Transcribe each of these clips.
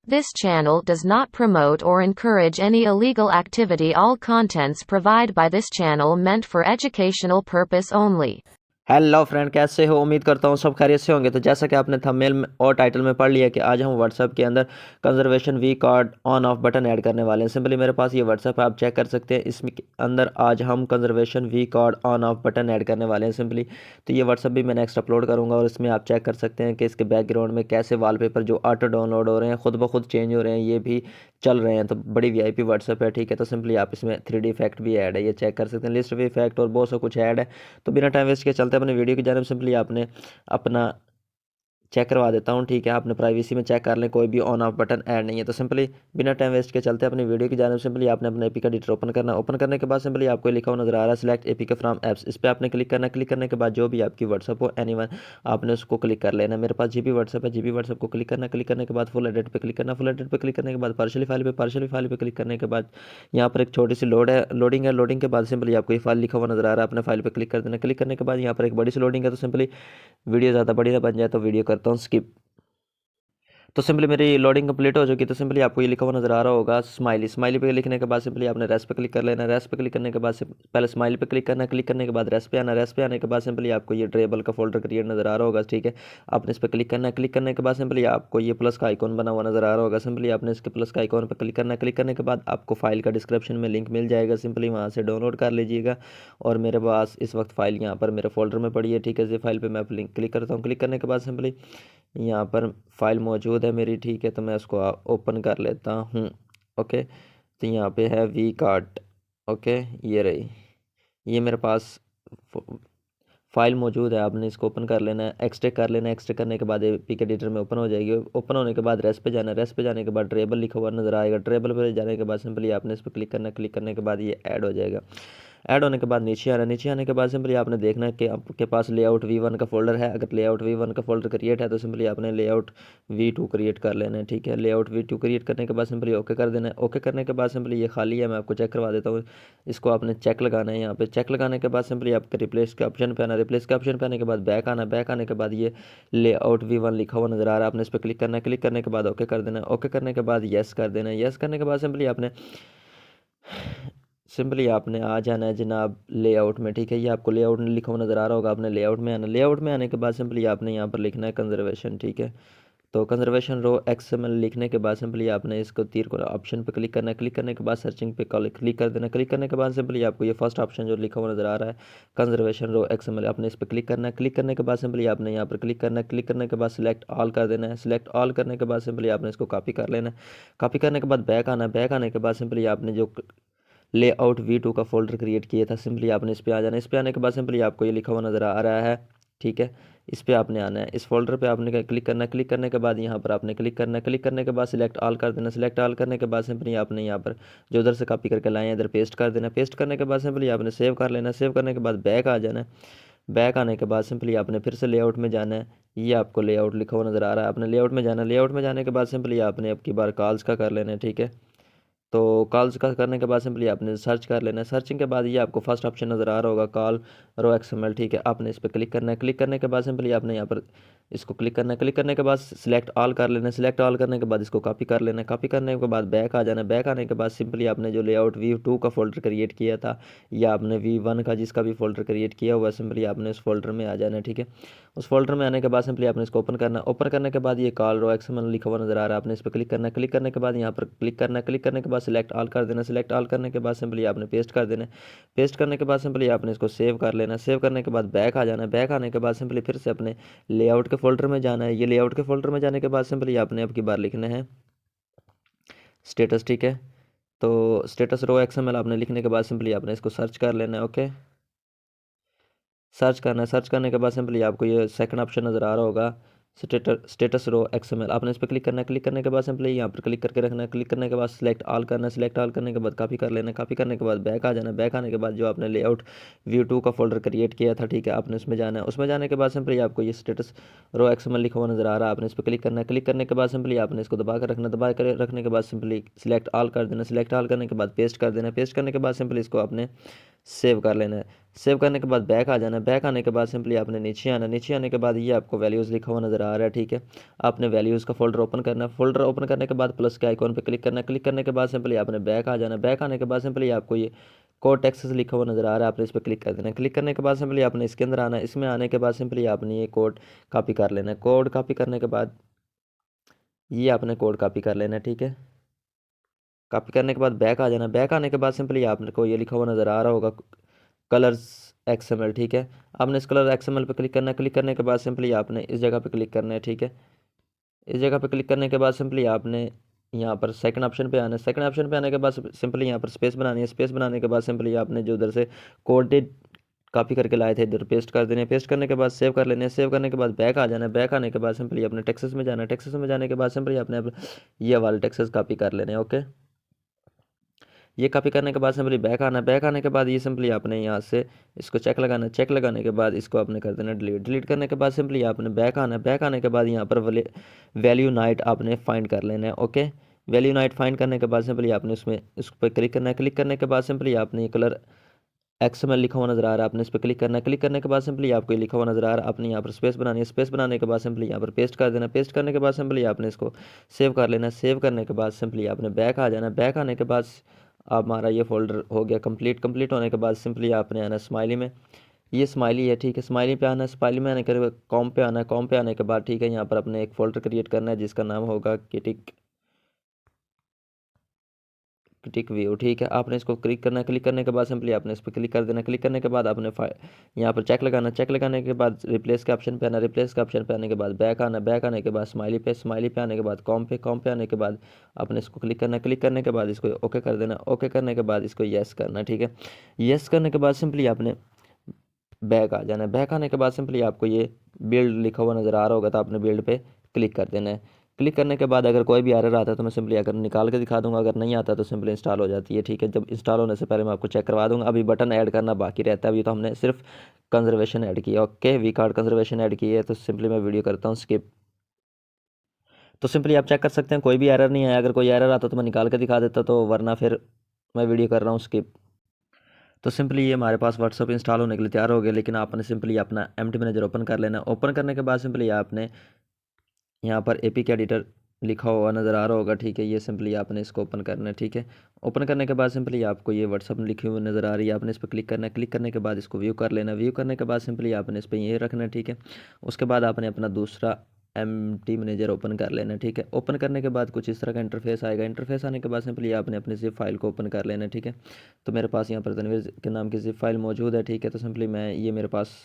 This channel does not promote or encourage any illegal activity. All contents provided by this channel meant for educational purpose only. Hello friend, कैसे हो? उम्मीद करता हूँ सब खैरियत से होंगे। तो जैसा कि आपने थंबनेल में और टाइटल में पढ़ लिया कि आज हम व्हाट्सएप के अंदर conservation V card on off button add करने वाले हैं। सिंपली मेरे पास ये व्हाट्सएप है, आप चेक कर सकते हैं। इसमें अंदर आज हम conservation V card on off button add करने वाले हैं सिंपली। तो ये व्हाट्सएप भी मैं नेक्स्ट अपलोड करूँगा और इसमें आप चेक कर सकते हैं कि इसके बैकग्राउंड में कैसे वॉलपेपर जो ऑटो डाउनलोड हो रहे हैं, खुद ब खुद चेंज हो रहे हैं, ये भी चल रहे हैं। तो बड़ी वीआईपी व्हाट्सएप है, ठीक है। तो सिंपली आप इसमें 3D इफेक्ट भी ऐड है, ये चेक कर सकते हैं। लिस्ट भी इफेक्ट और बहुत सा कुछ ऐड है। तो बिना टाइम वेस्ट के चलते अपने वीडियो की जानब। सिंपली आपने अपना चेक करवा देता हूँ, ठीक है। आपने प्राइवेसी में चेक कर लें, कोई भी ऑन ऑफ बटन ऐड नहीं है। तो सिंपली बिना टाइम वेस्ट के चलते अपनी वीडियो की जानब। सिंपली आपने अपना एपी का एडिटर ओपन करना। ओपन करने के बाद सिंपली आपको लिखा हुआ नजर आ रहा है सिलेक्ट एपी के फ्रॉम एप्स, इस पर आपने क्लिक करना। क्लिक करने के बाद जो भी आपकी व्हाट्सअप हो एनीवन, आपने उसको क्लिक कर लेना। मेरे पास जीबी व्हाट्सअप है, जीबी व्हाट्सअप को क्लिक करना। क्लिक करने के बाद फुल एडिट पर क्लिक करना। फुल एडिट पर क्लिक करने के बाद पार्शली फाइल पर क्लिक करने के बाद यहाँ पर एक छोटी सी लोडिंग है। लोडिंग के बाद सिंपली आपको ये फाइल लिखा हुआ नजर आ रहा है, अपने फाइल पर क्लिक कर देना। क्लिक करने के बाद यहाँ पर एक बड़ी सी लोडिंग है। तो सिंपली वीडियो ज़्यादा बड़ी ना बन जाए तो वीडियो करता हूँ स्किप। तो सिंपली मेरी लोडिंग कंप्लीट हो चुकी है। तो सिंपली आपको ये लिखा हुआ नजर आ रहा होगा स्माइली। स्माइली पे लिखने के बाद सिंपली आपने रेस्ट पे क्लिक कर लेना। रेस्ट पे क्लिक करने के बाद पहले स्माइली पे क्लिक करना। क्लिक करने के बाद रेस्ट पे आना। रेस्ट पे आने के बाद सिंपली आपको ये ड्रेबल का फोल्डर क्रिएट नजर आ रहा होगा, ठीक है। आपने इस पर क्लिक करना। क्लिक करने के बाद सिंपली आपको ये प्लस का आइकॉन बना हुआ नजर आ रहा होगा। सिंपली आपने इसके प्लस का आइकॉन पर क्लिक करना। क्लिक करने के बाद आपको फाइल का डिस्क्रिप्शन में लिंक मिल जाएगा, सिंपली वहाँ से डाउनलोड कर लीजिएगा। और मेरे पास इस वक्त फाइल यहाँ पर मेरे फोल्डर में पड़ी है, ठीक है। इस फाइल पर मैं लिंक क्लिक करता हूँ। क्लिक करने के बाद सिंपली यहाँ पर फाइल मौजूद है मेरी, ठीक है। तो मैं उसको ओपन कर लेता हूँ, ओके। तो यहाँ पे है वी कार्ड, ओके, ये रही, ये मेरे पास फाइल मौजूद है। आपने इसको ओपन कर लेना है, एक्सट्रैक्ट कर लेना है। एक्सट्रैक्ट करने के बाद एपीके एडिटर में ओपन हो जाएगी। ओपन होने के बाद रेस्ट पे जाना है। रेस्ट पे जाने के बाद ट्रेबल लिखा हुआ नजर आएगा। ट्रेबल पे जाने के बाद सिंपली आपने इस पर क्लिक करना। क्लिक करने के बाद ये ऐड हो जाएगा। ऐड होने के बाद नीचे आना। नीचे आने के बाद सिंपली आपने देखना है कि आपके पास लेआउट V1 का फोल्डर है। अगर लेआउट V1 का फोल्डर क्रिएट है तो सिंपली आपने लेआउट V2 क्रिएट कर लेना है, ठीक है। लेआउट V2 क्रिएट करने के बाद सिंपली ओके कर देना है। ओके करने के बाद सिंपली ये खाली है, मैं आपको चेक करवा देता हूँ। इसको आपने चेक लगाना है। यहाँ पे चेक लगाने के बाद सिंपली आपके रिप्लेस के ऑप्शन पे आना। रिप्लेस के ऑप्शन पे आने के बाद बैक आना। बैक आने के बाद ये लेआउट V1 लिखा हुआ नजर आ रहा है, आपने इस पर क्लिक करना है। क्लिक करने के बाद ओके कर देना है। ओके करने के बाद येस कर देना है। येस करने के बाद सिंपली आपने आ जाना है जनाब लेआउट में, ठीक है। ये आपको लेआउट में लिखा हुआ नज़र आ रहा होगा, आपने लेआउट में आना। लेआउट में आने के बाद सिंपली आपने यहाँ पर लिखना है कंजर्वेशन, ठीक है। तो कंजर्वेशन रो XML लिखने के बाद सिंपली आपने इसको तीर को ऑप्शन पे क्लिक करना है। क्लिक करने के बाद सर्चिंग पे क्लिक कर देना। क्लिक करने के बाद सिंपली आपको ये फर्स्ट ऑप्शन जो लिखा हुआ नज़र आ रहा है कंजर्वेशन रो XML, आपने इस पर क्लिक करना है। क्लिक करने के बाद सिंपली आपने यहाँ पर क्लिक करना है। क्लिक करने के बाद सिलेक्ट ऑल कर देना है। सिलेक्ट ऑल करने के बाद सिंपली आपने इसको कॉपी कर लेना है। कॉपी करने के बाद बैक आना है। बैक आने के बाद सिंपली आपने जो लेआउट V2 का फोल्डर क्रिएट किया था सिंपली आपने इस पे आ जाना है। इस पे आने के बाद सिंपली आपको ये लिखा हुआ नज़र आ रहा है, ठीक है। इस पे आपने आना है। इस फोल्डर पे आपने क्लिक करना है। क्लिक करने के बाद यहाँ पर आपने क्लिक करना है। क्लिक करने के बाद सिलेक्ट ऑल कर देना। सिलेक्ट ऑल करने के बाद सिंपली आपने यहाँ पर जो उधर से कॉपी करके लाए हैं इधर पेस्ट कर देना। पेस्ट करने के बाद सिंपली आपने सेव कर लेना। सेव करने के बाद बैक आ जाना है। बैक आने के बाद सिंपली आपने फिर से लेआउट में जाना है। ये आपको लेआउट लिखा हुआ नज़र आ रहा है, आपने लेआउट में जाना है। लेआउट में जाने के बाद सिंपली आपने अब की बार कॉल्स का कर लेना है, ठीक है। तो कॉल्स का करने के बाद सिंपली आपने सर्च कर लेना है। सर्चिंग के बाद ये आपको फर्स्ट ऑप्शन नज़र आ रहा होगा कॉल रो XML, ठीक है। आपने इस पर क्लिक करना है। क्लिक करने के बाद सिंपली आपने यहाँ पर इसको क्लिक करना है। क्लिक करने के बाद सिलेक्ट ऑल कर लेना है। सिलेक्ट ऑल करने के बाद इसको कॉपी कर लेना है। कॉपी करने के बाद बैक आ जाना है। बैक आने के बाद सिंपली आपने जो लेआउट V2 का फोल्डर क्रिएट किया था या आपने V1 का जिसका भी फोल्डर क्रिएट किया हुआ सिंपली आपने उस फोल्डर में आ जाना है, ठीक है। उस फोल्डर में आने के बाद सिंपली आपने इसको ओपन करना है। ओपन करने के बाद ये कॉल रो XML लिखा हुआ नज़र आ रहा है, आपने इस पर क्लिक करना है। क्लिक करने के बाद यहाँ पर क्लिक करना है। क्लिक करने के बाद सिलेक्ट ऑल कर देना। सिलेक्ट ऑल करने के बाद सिंपली आपने पेस्ट कर देना है। पेस्ट करने के बाद सिंपली आपने इसको सेव कर लेना। सेव करने के बाद बैक आ जाना है। बैक आने के बाद सिंपली फिर से अपने लेआउट के फोल्डर में जाना है। ये लेआउट के फोल्डर में जाने के बाद सिंपली आपने अब की बार लिखना है स्टेटस, ठीक है। तो स्टेटस रो XML आपने लिखने के बाद सिंपली आपने इसको सर्च कर लेना है, ओके। सर्च करना है। सर्च करने के बाद सिंपली आपको ये सेकंड ऑप्शन नज़र आ रहा होगा स्टेटस रो XML, आपने इस पर क्लिक करना है। क्लिक करने के बाद सिंपली यहाँ पर क्लिक करके रखना है। क्लिक करने के बाद सिलेक्ट ऑल करना है। सिलेक्ट ऑल करने के बाद कॉपी कर लेना है। कॉपी करने के बाद बैक आ जाना है। बैक आने के बाद जो आपने लेआउट V2 का फोल्डर क्रिएट किया था, ठीक है, आपने उसमें जाना है। उसमें जाने के बाद सिंपली आपको ये स्टेटस रो XML लिखा हुआ नज़र आ रहा है, आपने इस पर क्लिक करना है। क्लिक करने के बाद सिंपली आपने इसको दबा कर रखना। दबा कर रखने के बाद सिंपली सिलेक्ट ऑल कर देना। सिलेक्ट ऑल करने के बाद पेस्ट कर देना। पेस्ट करने के बाद सिंपली इसको आपने सेव कर लेना है। सेव करने के बाद बैक आ जाना। बैक आने के बाद सिंपली आपने नीचे आना। नीचे आने के बाद ये आपको वैल्यूज़ लिखा हुआ नज़र आ रहा है, ठीक है। आपने वैल्यूज़ का फोल्डर ओपन करना है। फोल्डर ओपन करने के बाद प्लस के आइकॉन पे क्लिक करना है। क्लिक करने के बाद सिंपली आपने बैक आ जाना। बैक आने के बाद सिंपली आपको ये कोड टेक्सेस लिखा हुआ नज़र आ रहा है, आपने इस पर क्लिक कर देना है। क्लिक करने के बाद सिंपली आपने इसके अंदर आना है। इसमें आने के बाद सिंपली आपने ये कोड कॉपी कर लेना है। कोड कॉपी करने के बाद ये आपने कोड कॉपी कर लेना है, ठीक है। कॉपी करने के बाद बैक आ जाना। बैक आने के बाद सिंपली आपको ये लिखा हुआ नज़र आ रहा होगा कलर्स एक्सएमएल, ठीक है। आपने इस कलर एक्सएमएल पे क्लिक करना है। क्लिक करने के बाद सिंपली आपने इस जगह पे क्लिक करना है, ठीक है। इस जगह पे क्लिक करने के बाद सिंपली आपने यहाँ पर सेकंड ऑप्शन पे आना है। सेकंड ऑप्शन पे आने के बाद सिंपली यहाँ पर स्पेस बनानी है। स्पेस बनाने के बाद सिंपली आपने जो उधर से कोडेड कॉपी करके लाए थे इधर पेस्ट कर देने। पेस्ट करने के बाद सेव कर लेने। सेव करने के बाद बैक आ जाना है। बैक आने के बाद सिंपली अपने टेक्सेस में जाना है। टेक्सेस में जाने के बाद सिंपली अपने ये वाले टेक्सेस कॉपी कर लेने हैं, ओके। ये कॉपी करने के बाद सिंपली बैक आना है। बैक आने के बाद ये सिंपली आपने यहाँ से इसको चेक लगाना है। चेक लगाने के बाद इसको आपने कर देना डिलीट। डिलीट करने के बाद सिंपली आपने बैक आना है। बैक आने के बाद यहाँ पर वैल्यू नाइट आपने फाइंड कर लेना है, ओके। वैल्यू नाइट फाइंड करने के बाद सिंपली आपने उसमें इस पर क्लिक करना है। क्लिक करने के बाद सिंपली आपने ये कलर एक्सएमएल लिखा हुआ नज़र आ रहा है, आपने इस पर क्लिक करना है। क्लिक करने के बाद सिंपली आपको ये लिखा हुआ नज़र आ रहा है, आपने यहाँ पर स्पेस बनानी है। स्पेस बनाने के बाद सिंपली यहाँ पर पेस्ट कर देना। पेस्ट करने के बाद सिंपली आपने इसको सेव कर लेना। सेव करने के बाद सिंपली आपने बैक आ जाना। बैक आने के बाद हमारा ये फोल्डर हो गया कंप्लीट। कंप्लीट होने के बाद सिंपली आपने आना स्माइली में। ये स्माइली है, ठीक है। स्माइली पे आना है। स्माइली में आने के बाद कॉम पे आना है। कॉम पे आने के बाद ठीक है, यहाँ पर अपने एक फोल्डर क्रिएट करना है जिसका नाम होगा किटिक टिक व्यू, ठीक है। आपने इसको क्लिक करना है। क्लिक करने के बाद सिंपली आपने इस पर क्लिक कर देना। क्लिक करने के बाद आपने यहाँ पर चेक लगाना। चेक लगाने के बाद रिप्लेस के ऑप्शन पे आना। रिप्लेस के ऑप्शन पे आने के बाद बैक आना। बैक आने के बाद स्माइली पे। स्माइली पे आने के बाद कॉम पे। कॉम पे आने के बाद आपने इसको क्लिक करना। क्लिक करने के बाद इसको ओके कर देना। ओके करने के बाद इसको येस करना, ठीक है। येस करने के बाद सिंपली आपने बैक आ जाना है। बैक आने के बाद सिंपली आपको ये बिल्ड लिखा हुआ नज़र आ रहा होगा, तो आपने बिल्ड पे क्लिक कर देना है। क्लिक करने के बाद अगर कोई भी एरर आता है तो मैं सिंपली अगर निकाल के दिखा दूंगा, अगर नहीं आता तो सिंपली इंस्टॉल हो जाती है, ठीक है। जब इंस्टॉल होने से पहले मैं आपको चेक करवा दूंगा। अभी बटन ऐड करना बाकी रहता है, अभी तो हमने सिर्फ कंजर्वेशन ऐड किया, okay. V card conservation add की है, तो सिंपली मैं वीडियो करता हूँ स्किप। तो सिंपली आप चेक कर सकते हैं कोई भी एरर नहीं आया। अगर कोई एरर आता तो मैं निकाल के दिखा देता, तो वरना फिर मैं वीडियो कर रहा हूँ स्किप। तो सिंपली ये हमारे पास व्हाट्सअप इंस्टॉल होने के लिए तैयार हो गया, लेकिन आपने सिंपली अपना एमटी मैनेजर ओपन कर लेना। ओपन करने के बाद सिंपली आपने यहाँ पर एपीके एडिटर लिखा हुआ नज़र आ रहा होगा, ठीक है। ये सिंपली आपने इसको ओपन करना है, ठीक है। ओपन करने के बाद सिंपली आपको ये व्हाट्सअप लिखी हुई नज़र आ रही है, आपने इस पर क्लिक करना है। क्लिक करने के बाद इसको व्यू कर लेना। व्यू करने के बाद सिंपली आपने इस पर ये रखना है, ठीक है। उसके बाद आपने अपना दूसरा एमटी मैनेजर ओपन कर लेना, ठीक है। ओपन करने के बाद कुछ इस तरह का इंटरफेस आएगा। इंटरफेस आने के बाद सिंपली आपने अपनी जिप फाइल को ओपन कर लेना, ठीक है। तो मेरे पास यहाँ पर तनवीर के नाम की जिप फाइल मौजूद है, ठीक है। तो सिंपली मैं ये मेरे पास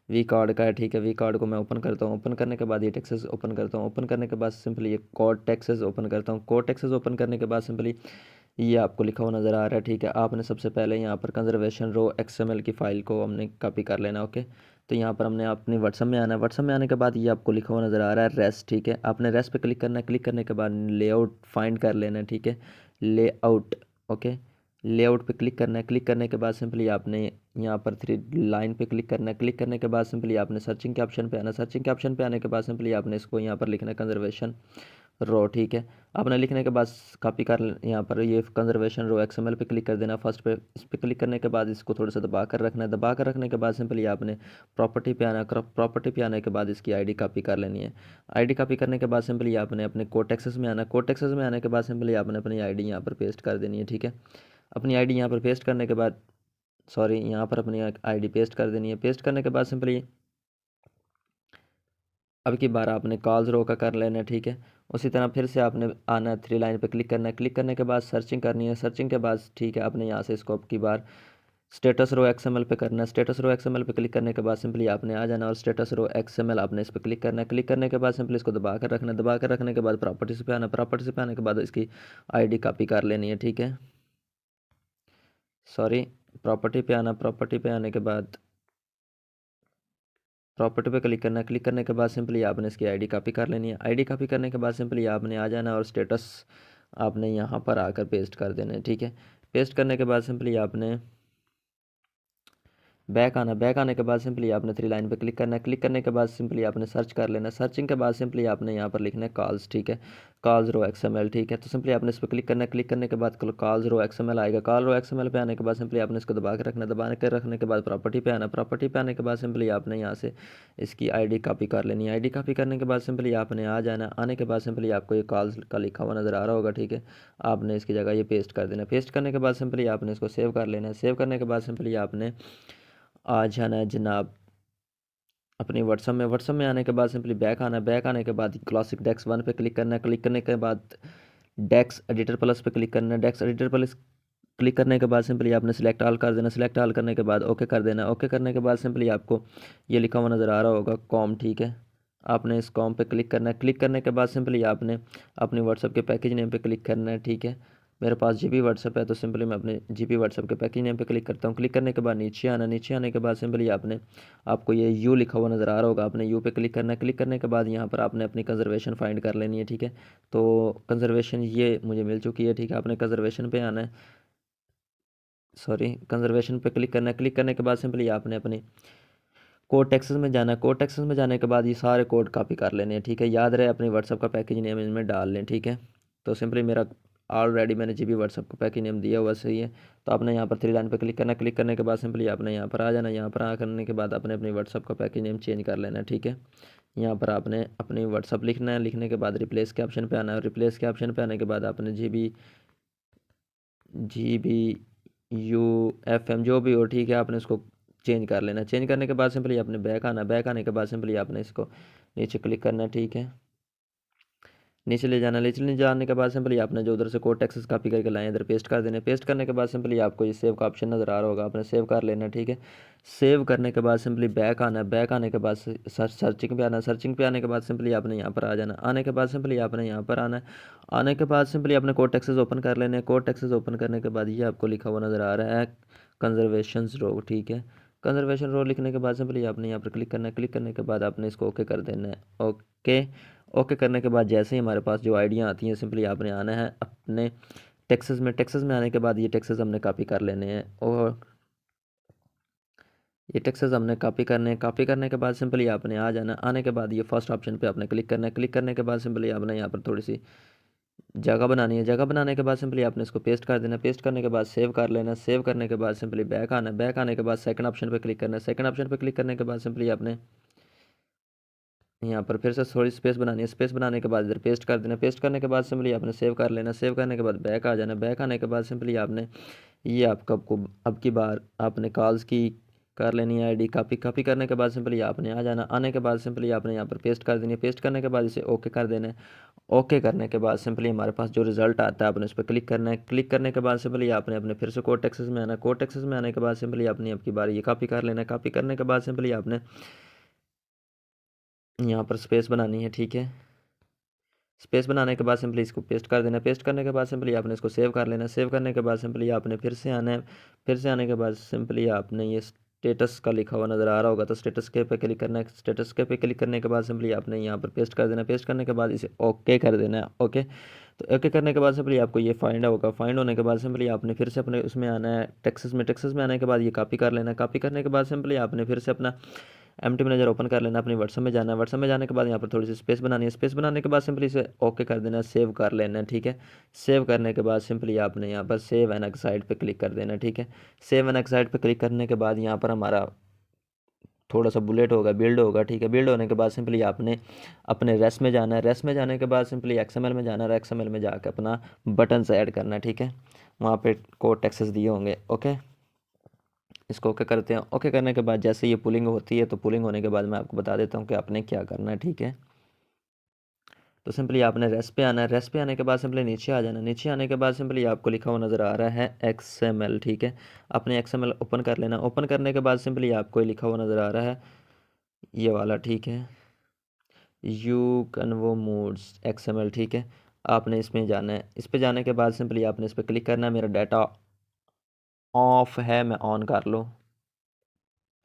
वी कार्ड का है, ठीक है। वी कार्ड को मैं ओपन करता हूँ। ओपन करने के बाद ये टेक्सेस ओपन करता हूँ। ओपन करने के बाद सिंपली ये कोड टेक्सेस ओपन करता हूँ। कोड टेक्सेस ओपन करने के बाद सिंपली ये आपको लिखा हुआ नज़र आ रहा है, ठीक है। आपने सबसे पहले यहाँ पर कंजर्वेशन रो एक्सएमएल की फ़ाइल को हमने कॉपी कर लेना, ओके। तो यहाँ पर हमने अपनी व्हाट्सअप में आना है। व्हाट्सअप में आने के बाद ये आपको लिखा हुआ नज़र आ रहा है रेस्ट, ठीक है। आपने रेस्ट पे क्लिक करना है। क्लिक करने के बाद लेआउट फाइंड कर लेना है, ठीक है। Layout, okay. लेआउट पे क्लिक करना है। क्लिक करने के बाद सिंपली आपने यहाँ पर थ्री लाइन पे क्लिक करना है। क्लिक करने के बाद सिंपली आपने सर्चिंग के ऑप्शन पे आना। सर्चिंग के ऑप्शन पे आने के बाद सिंपली आपने इसको यहाँ पर लिखना है कंजर्वेशन रो, ठीक है। आपने लिखने के बाद कॉपी कर यहाँ पर ये कंजर्वेशन रो एक्सएमएल पे क्लिक कर देना फर्स्ट पे। इस पर क्लिक करने के बाद इसको थोड़ा सा दबा कर रखना है। दबा कर रखने के बाद सिंपली आपने प्रॉपर्टी पे आना। प्रॉपर्टी पे आने के बाद इसकी आईडी कॉपी कर लेनी है। आईडी कॉपी करने के बाद सिंपली आपने अपने कोड टेक्सेस में आना। कोड टेक्सेस में आने के बाद सिंपली आपने अपनी आईडी यहाँ पर पेस्ट कर देनी है, ठीक है। अपनी आईडी यहाँ पर पेस्ट करने के बाद सॉरी यहाँ पर अपनी आईडी पेस्ट कर देनी है। पेस्ट करने के बाद सिंपली अब की बार आपने कॉल्स रो का कर लेना है, ठीक है। उसी तरह फिर से आपने आना है, थ्री लाइन पे क्लिक करना है। क्लिक करने के बाद सर्चिंग करनी है। सर्चिंग के बाद ठीक है, आपने यहाँ से इसको अब की बार स्टेटस रो एक्सएमएल पे करना है। स्टेटस रो एक्सएमएल पे क्लिक करने के बाद सिंपली आपने आ जाना और स्टेटस रो एक्सएमएल आपने इस पर क्लिक करना है। क्लिक करने के बाद सिंपली इसको दबा कर रखना है। दबा कर रखने के बाद प्रॉपर्टीज पे आना। प्रॉपर्टीज पे आने के बाद इसकी आईडी कॉपी कर लेनी है, ठीक है। सॉरी, प्रॉपर्टी पे आना। प्रॉपर्टी पे आने के बाद प्रॉपर्टी पे क्लिक करना है। क्लिक करने के बाद सिंपली आपने इसकी आईडी कॉपी कर लेनी है। आईडी कॉपी करने के बाद सिंपली आपने आ जाना और स्टेटस आपने यहाँ पर आकर पेस्ट कर देना है, ठीक है। पेस्ट करने के बाद सिंपली आपने बैक आना, बैक आने के बाद सिंपली आपने थ्री लाइन पे क्लिक करना है। क्लिक करने के बाद सिंपली आपने सर्च कर लेना है। सर्चिंग के बाद सिंपली आपने यहाँ पर लिखना है कॉल्स, ठीक है, कॉल्स रो XML, ठीक है। तो सिंपली आपने इस पर क्लिक करना है। क्लिक करने के बाद कॉल्स रो XML आएगा। कॉल रो XML पे आने के बाद सिंपली आपने इसको दबा के रखना है। दबा के रखने के बाद प्रॉपर्टी पे आना। प्रॉपर्टी पे आने के बाद सिंपली आपने यहाँ से इसकी ID कॉपी कर लेनी है। ID कॉपी करने के बाद सिंपली आपने आ जाना। आने के बाद सिंपली आपको ये कॉल्स का लिखा हुआ नज़र आ रहा होगा, ठीक है। आपने इसकी जगह ये पेस्ट कर देना। पेस्ट करने के बाद सिंपली आपने इसको सेव कर लेना है। सेव करने के बाद सिंपली आपने आ जाना है जनाब अपनी व्हाट्सअप में आने के बाद सिंपली बैक आना। बैक आने के बाद क्लासिक डेक्स 1 पे क्लिक करना है। क्लिक करने के बाद डेक्स एडिटर प्लस पे क्लिक करना है। डेक्स एडिटर प्लस क्लिक करने के बाद सिंपली आपने सिलेक्ट ऑल कर देना। सिलेक्ट ऑल करने के बाद ओके कर देना। ओके करने के बाद सिंपली आपको ये लिखा हुआ नज़र आ रहा होगा कॉम, ठीक है। आपने इस कॉम पे क्लिक करना है। क्लिक करने के बाद सिंपली आपने अपनी व्हाट्सअप के पैकेज नेम पे क्लिक करना है, ठीक है। मेरे पास जीबी व्हाट्सअप है तो सिंपली मैं अपने जीबी व्हाट्सअप के पैकेज नेम पे क्लिक करता हूँ। क्लिक करने के बाद नीचे आना। नीचे आने के बाद सिंपली आपने आपको ये यू लिखा हुआ नज़र आ रहा होगा, आपने यू पे क्लिक करना है। क्लिक करने के बाद यहाँ पर आपने अपनी कंजर्वेशन फाइंड कर लेनी है, ठीक है। तो कंजर्वेशन ये मुझे मिल चुकी है, ठीक है। आपने कंजर्वेशन पे आना है, सॉरी कंजर्वेशन पे क्लिक करना है। क्लिक करने के बाद सिंपली आपने अपने कोड टेक्सेस में जाना है। कोड टेक्सेस में जाने के बाद ये सारे कोड कॉपी कर लेने हैं, ठीक है। याद रहे अपनी व्हाट्सअप का पैकेज नेम इनमें डाल लें, ठीक है। तो सिंपली मेरा ऑलरेडी मैंने जीबी व्हाट्सअप का पैकेज नेम दिया हुआ सही है। तो आपने यहाँ पर थ्री लाइन पे क्लिक करना। क्लिक करने के बाद सिंपली आपने यहाँ पर आ जाना। यहाँ पर आ करने के बाद आपने अपनी व्हाट्सअप का पैकेज नेम चेंज कर लेना है, ठीक है। यहाँ पर आपने अपनी व्हाट्सअप लिखना है। लिखने के बाद रिप्लेस के ऑप्शन पे आना है। रिप्लेस के ऑप्शन पे आने के बाद आपने GBUFM जो भी हो, ठीक है, आपने इसको चेंज कर लेना। चेंज करने के बाद सिंपली आपने बैक आना। बैक आने के बाद सिंपली आपने इसको नीचे क्लिक करना, ठीक है। नीचे ले जाना। नीचे ले जाने के बाद सिंपली आपने जो उधर से कोड टेक्स्ट कॉपी करके लाए इधर पेस्ट कर देने। पेस्ट करने के बाद सिंपली आपको ये सेव का ऑप्शन नज़र आ रहा होगा, आपने सेव कर लेना, ठीक है। सेव करने के बाद सिंपली बैक आना। बैक आने के बाद सर्चिंग पे आना। सर्चिंग पे आने के बाद सिंपली आपने यहाँ पर आ जाना। आने के बाद सिंपली आपने यहाँ पर आना है। आने के बाद सिंपली आपने कोड टेक्सेस ओपन कर लेने। कोड टेक्सेस ओपन करने के बाद ये आपको लिखा हुआ नज़र आ रहा है कंजर्वेशन रो, ठीक है। कंजर्वेशन रो लिखने के बाद सिंपली आपने यहाँ पर क्लिक करना है। क्लिक करने के बाद आपने इसको ओके कर देना है। ओके ओके करने के बाद जैसे ही हमारे पास जो आइडिया आती हैं सिंपली आपने आना है अपने टेक्सेस में। टेक्सेस में आने के बाद ये टेक्सेस हमने कॉपी कर लेने हैं और ये टेक्सेस हमने कॉपी करने हैं। कॉपी करने के बाद सिंपली आपने आ जाना। आने के बाद ये फर्स्ट ऑप्शन पे आपने क्लिक करना है। क्लिक करने के बाद सिंपली आपने यहाँ पर थोड़ी सी जगह बनानी है। जगह बनाने के बाद सिंपली आपने इसको पेस्ट कर देना। पेस्ट करने के बाद सेव कर लेना। सेव करने के बाद सिंपली बैक आना। बैक आने के बाद सेकंड ऑप्शन पे क्लिक करना है। सेकंड ऑप्शन पे क्लिक करने के बाद सिंपली आपने यहाँ पर फिर से थोड़ी स्पेस बनानी है। स्पेस बनाने के बाद इधर पेस्ट कर देना। पेस्ट करने के बाद सिंपली आपने सेव कर लेना। सेव करने के बाद बैक आ जाना। बैक आने के बाद सिंपली आपने ये आपका अब की बार आपने कॉल्स की कर लेनी है ID कॉपी। कॉपी करने के बाद सिंपली आपने आ जाना। आने के बाद सिंपली आपने यहाँ पर पेस्ट कर देनी है। पेस्ट करने के बाद इसे ओके कर देना है। ओके करने के बाद सिंपली हमारे पास जो रिजल्ट आता है आपने उस पर क्लिक करना है। क्लिक करने के बाद सिंपली आपने अपने फिर से कोड टेक्सेस में आना। कोड टेक्सेस में आने के बाद सिंपली आपने अब की बार ये कॉपी कर लेना है। कॉपी करने के बाद सिंपली आपने यहाँ पर स्पेस बनानी है, ठीक है। स्पेस बनाने के बाद सिंपली इसको पेस्ट कर देना। पेस्ट करने के बाद सिंपली आपने इसको सेव कर लेना। सेव करने के बाद सिंपली आपने फिर से आना है। फिर से आने के बाद सिंपली आपने ये स्टेटस का लिखा हुआ नज़र आ रहा होगा तो स्टेटस के पे क्लिक करना है। स्टेटस के पे क्लिक करने के बाद सिंपली आपने यहाँ पर पेस्ट कर देना। पेस्ट करने के बाद इसे ओके कर देना है। ओके तो ओके करने के बाद सिंपली आपको ये फाइंड होगा। फाइंड होने के बाद सिंपली आपने फिर से अपने उसमें आना है टेक्सेस में। टेक्सेस में आने के बाद ये कॉपी कर लेना। कॉपी करने के बाद सिंपली आपने फिर से अपना एमटी मैनेजर ओपन कर लेना। अपनी व्हाट्सअप में जाना है। व्हाट्सअप में जाने के बाद यहाँ पर थोड़ी सी स्पेस बनानी है। स्पेस बनाने के बाद सिंपली इसे ओके कर देना, सेव कर लेना है, ठीक है। सेव करने के बाद सिंपली आपने यहाँ पर सेव एंड एक्साइड पे क्लिक कर देना, ठीक है। सेव एंड एक्साइड पे क्लिक करने के बाद यहाँ पर हमारा थोड़ा सा बुलेट होगा, बिल्ड होगा, ठीक है। बिल्ड होने के बाद सिंपली आपने अपने रेस्ट में जाना है। रेस्ट में जाने के बाद सिंपली XML में जाना है। XML में जाकर अपना बटन ऐड करना है, ठीक है। वहाँ पे कोड टेक्सेस दिए होंगे। ओके इसको ओके करते हैं। ओके करने के बाद जैसे ये पुलिंग होती है तो पुलिंग होने के बाद मैं आपको बता देता हूँ कि आपने क्या करना है, ठीक है। तो सिंपली आपने रेस्ट पे आना है। रेस्ट पे आने के बाद सिंपली नीचे आ जाना। नीचे आने के बाद सिंपली आपको लिखा हुआ नज़र आ रहा है XML, ठीक है। आपने XML ओपन कर लेना। ओपन करने के बाद सिंपली आपको लिखा हुआ नज़र आ रहा है ये वाला, ठीक है, यू कन्वो मोड्स XML, ठीक है। आपने इसमें जाना है। इस पे जाने के बाद सिंपली आपने इस पर क्लिक करना है। मेरा डाटा ऑफ है, मैं ऑन कर लो।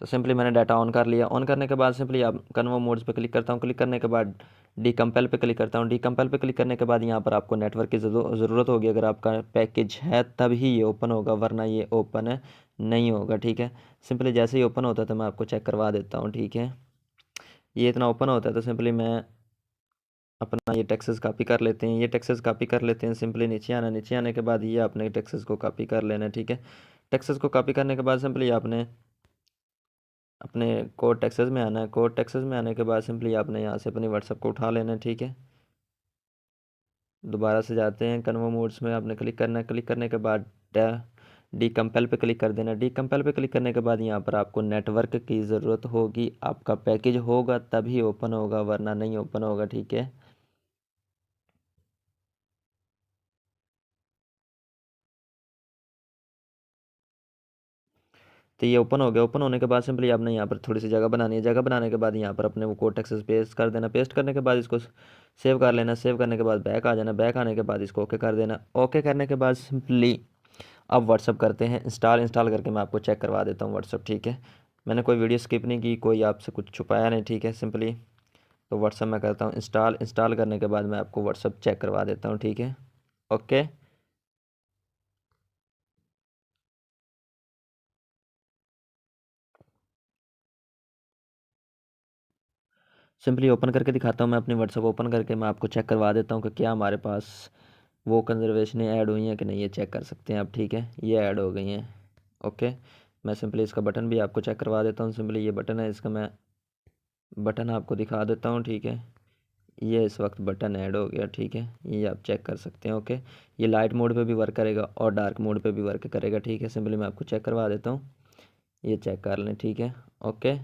तो सिंपली मैंने डाटा ऑन कर लिया। ऑन करने के बाद सिंपली आप कन्वर्ट मोड्स पे क्लिक करता हूँ। क्लिक करने के बाद डीकम्पेल पे क्लिक करता हूँ। डीकम्पेल पे क्लिक करने के बाद यहाँ पर आपको नेटवर्क की ज़रूरत होगी। अगर आपका पैकेज है तभी ये ओपन होगा, वरना ये ओपन नहीं होगा। ठीक है, सिंपली जैसे ही ओपन होता है तो मैं आपको चेक करवा देता हूँ। ठीक है, ये इतना ओपन होता है तो सिंपली मैं अपना ये टेक्सेस कॉपी कर लेते हैं। ये टेक्सेस कॉपी कर लेते हैं। सिंपली नीचे आना, नीचे आने के बाद ये आपने टेक्सेस को कॉपी कर लेना है। ठीक है, टेक्सेस को कॉपी करने के बाद सिंपली आपने अपने कोड टेक्सेस में आना है। कोड टेक्सेस में आने के बाद सिंपली आपने यहाँ से अपनी व्हाट्सएप को उठा लेना है। ठीक है, दोबारा से जाते हैं कन्फर्म मोड्स में, आपने क्लिक करना है। क्लिक करने के बाद डीकम्पेल पे क्लिक कर देना। डीकम्पेल पे क्लिक करने के बाद यहाँ पर आपको नेटवर्क की ज़रूरत होगी। आपका पैकेज होगा तभी ओपन होगा, वरना नहीं ओपन होगा। ठीक है, तो ये ओपन हो गया। ओपन होने के बाद सिंपली आपने यहाँ पर थोड़ी सी जगह बनानी है। जगह बनाने के बाद यहाँ पर अपने वो कोड टेक्स्ट पेस्ट कर देना। पेस्ट करने के बाद इसको सेव कर लेना। सेव करने के बाद बैक आ जाना। बैक आने के बाद इसको ओके कर देना। ओके करने के बाद सिंपली अब व्हाट्सअप करते हैं इंस्टॉल। इंस्टॉल करके मैं आपको चेक करवा देता हूँ व्हाट्सअप। ठीक है, मैंने कोई वीडियो स्किप नहीं की, कोई आपसे कुछ छुपाया नहीं। ठीक है, सिंपली तो व्हाट्सअप मैं करता हूँ इंस्टॉल। इंस्टॉल करने के बाद मैं आपको व्हाट्सअप चेक करवा देता हूँ। ठीक है, ओके, सिंपली ओपन करके दिखाता हूँ। मैं अपनी व्हाट्सअप ओपन करके मैं आपको चेक करवा देता हूँ कि क्या हमारे पास वो कंजर्वेशनें ऐड हुई हैं कि नहीं, ये चेक कर सकते हैं आप। ठीक है, ये ऐड हो गई हैं। ओके, मैं सिंपली इसका बटन भी आपको चेक करवा देता हूँ। सिंपली ये बटन है, इसका मैं बटन आपको दिखा देता हूँ। ठीक है, ये इस वक्त बटन ऐड हो गया। ठीक है, ये आप चेक कर सकते हैं। ओके, ये लाइट मोड पे भी वर्क करेगा और डार्क मोड पे भी वर्क करेगा। ठीक है, सिंपली मैं आपको चेक करवा देता हूँ, ये चेक कर लें। ठीक है, ओके,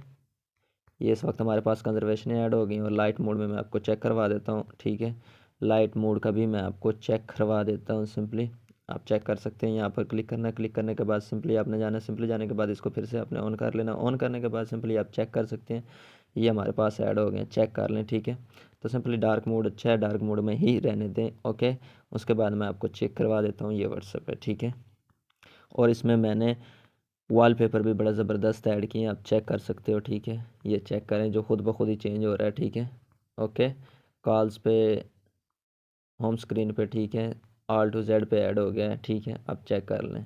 ये इस वक्त हमारे पास कंजर्वेशन ऐड हो गई और लाइट मोड में मैं आपको चेक करवा देता हूँ। ठीक है, लाइट मोड का भी मैं आपको चेक करवा देता हूँ। सिंपली आप चेक कर सकते हैं। यहाँ पर क्लिक करना है। क्लिक करने के बाद सिंपली आपने जाना है। सिंपली जाने के बाद इसको फिर से आपने ऑन कर लेना। ऑन करने के बाद सिंपली आप चेक कर सकते हैं, ये हमारे पास ऐड हो गए हैं। चेक कर लें। ठीक है, तो सिंपली डार्क मोड अच्छा है, डार्क मोड में ही रहने दें। ओके, उसके बाद मैं आपको चेक करवा देता हूँ। ये व्हाट्सएप है। ठीक है, और इसमें मैंने वॉलपेपर भी बड़ा ज़बरदस्त ऐड किए हैं, आप चेक कर सकते हो। ठीक है, ये चेक करें जो खुद ब खुद ही चेंज हो रहा है। ठीक है, ओके, कॉल्स पे, होम स्क्रीन पे, ठीक है, ऑल टू जेड पे ऐड हो गया है। ठीक है, आप चेक कर लें।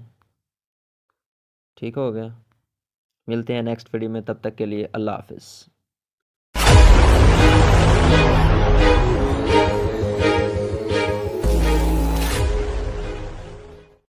ठीक हो गया, मिलते हैं नेक्स्ट वीडियो में, तब तक के लिए अल्लाह हाफिज़।